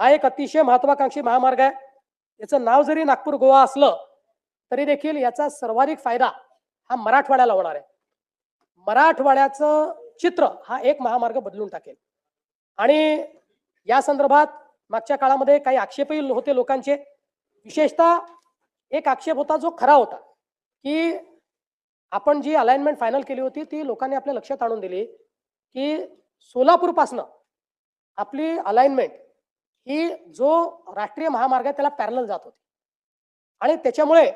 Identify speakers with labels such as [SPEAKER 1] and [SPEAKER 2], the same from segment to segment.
[SPEAKER 1] हा एक अतिशय महत्वाकांक्षी महामार्ग आहे. याचं नाव जरी नागपूर गोवा असलं तरी देखील याचा सर्वाधिक फायदा हा मराठवाड्याला होणार आहे. मराठवाड्याचं चित्र हा एक महामार्ग बदलून टाकेल. आणि या संदर्भात मागच्या काळामध्ये काही आक्षेपही होते लोकांचे. विशेषतः एक आक्षेप होता जो खरा होता की आपण जी अलाइनमेंट फायनल केली होती ती लोकांनी आपल्या लक्षात आणून दिली की सोलापूर पासनं आपली अलाइनमेंट ही जो राष्ट्रीय महामार्ग आहे त्याला पॅरलल जात होती. आणि त्याच्यामुळे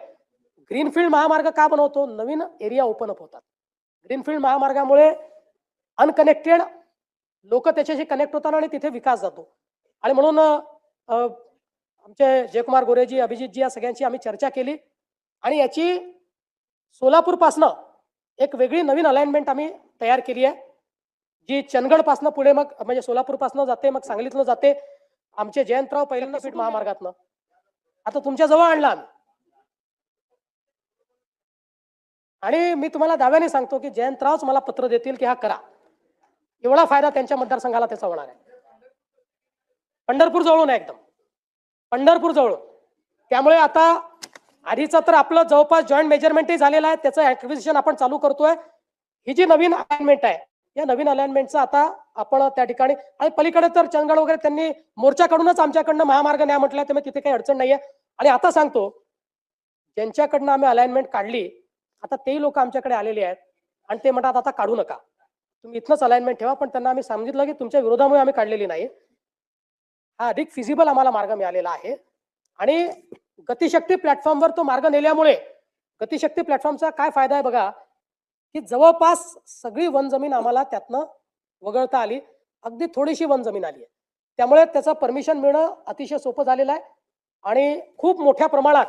[SPEAKER 1] ग्रीनफील्ड महामार्ग का बनवतो? नवीन एरिया ओपन अप होतात. ग्रीनफील्ड महामार्गामुळे अनकनेक्टेड लोक त्याच्याशी कनेक्ट होतात आणि तिथे विकास जातो. आणि म्हणून आमचे जयकुमार गोरेजी, अभिजितजी या सगळ्यांची आम्ही चर्चा केली आणि याची सोलापूर पासनं एक वेगळी नवीन अलाइनमेंट आम्ही तयार केली आहे, जी चंदगड पासनं पुढे मग म्हणजे सोलापूर पासनं जाते, मग सांगलीतनं जाते. आमचे जयंतराव पहिल्यांदा फीट महामार्गातनं आता तुमच्या जवळ आणला आम्ही. आणि मी तुम्हाला दाव्याने सांगतो की जयंतरावच मला पत्र देतील की हा करा. एवढा फायदा त्यांच्या मतदारसंघाला त्याचा होणार आहे. पंढरपूर जवळून आहे, एकदम पंढरपूर जवळून. त्यामुळे आता आधीचं तर आपलं जवळपास जॉईंट मेजरमेंटही झालेलं आहे, त्याचं ऍक्विजिशन आपण चालू करतोय. ही जी नवीन अलाइनमेंट आहे या नवीन अलाइनमेंटचं आता आपण त्या ठिकाणी आणि पलीकडे तर चंदगड वगैरे त्यांनी मोर्चाकडूनच आमच्याकडनं महामार्ग न्या म्हटलं, त्यामुळे तिथे काही अडचण नाहीये. आणि आता सांगतो ज्यांच्याकडनं आम्ही अलाइनमेंट काढली आता तेही लोक आमच्याकडे आलेले आहेत आणि ते म्हणतात आता काढू नका, तुम्ही इथनंच अलाइनमेंट ठेवा. पण त्यांना आम्ही सांगितलं की तुमच्या विरोधामुळे आम्ही काढलेली नाही, हा अधिक फिजिबल आम्हाला मार्ग मिळालेला आहे. आणि गतिशक्ती प्लॅटफॉर्मवर तो मार्ग नेल्यामुळे गतिशक्ती प्लॅटफॉर्मचा काय फायदा आहे बघा की जवळपास सगळी वन जमीन आम्हाला त्यातनं वगळता आली. अगदी थोडीशी वन जमीन आली आहे, त्यामुळे त्याचं परमिशन मिळणं अतिशय सोपं झालेलं आहे. आणि खूप मोठ्या प्रमाणात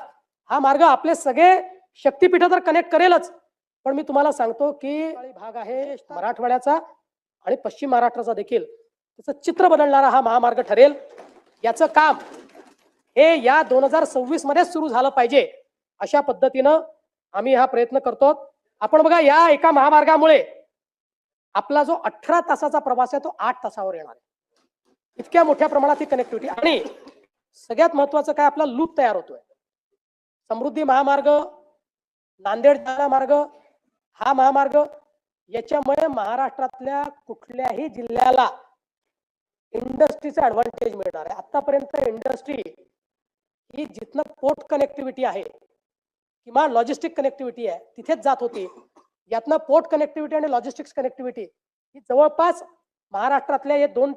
[SPEAKER 1] हा मार्ग आपले सगळे शक्तीपीठ तर कनेक्ट करेलच, पण मी तुम्हाला सांगतो की भाग आहे मराठवाड्याचा आणि पश्चिम महाराष्ट्राचा देखील त्याचं चित्र बदलणारा हा महामार्ग ठरेल. याचं काम हे या 2026 मध्येच सुरू झालं पाहिजे अशा पद्धतीनं आम्ही हा प्रयत्न करतो. आपण बघा या एका महामार्गामुळे आपला जो 18 तासाचा प्रवास आहे तो 8 तासावर येणार आहे. इतक्या मोठ्या प्रमाणात ही कनेक्टिव्हिटी. आणि सगळ्यात महत्वाचं काय, आपला लूप तयार होतोय. समृद्धी महामार्ग, नांदेड जालना मार्ग, हा महामार्ग याच्यामुळे महाराष्ट्रातल्या कुठल्याही जिल्ह्याला इंडस्ट्रीचा ऍडव्हान्टेज मिळणार आहे. आतापर्यंत इंडस्ट्री ही जिथनं पोर्ट कनेक्टिव्हिटी आहे किंवा लॉजिस्टिक कनेक्टिव्हिटी आहे तिथेच जात होती. यातनं पोर्ट कनेक्टिव्हिटी आणि लॉजिस्टिक्स कनेक्टिव्हिटी ही जवळपास महाराष्ट्रातल्या हे 2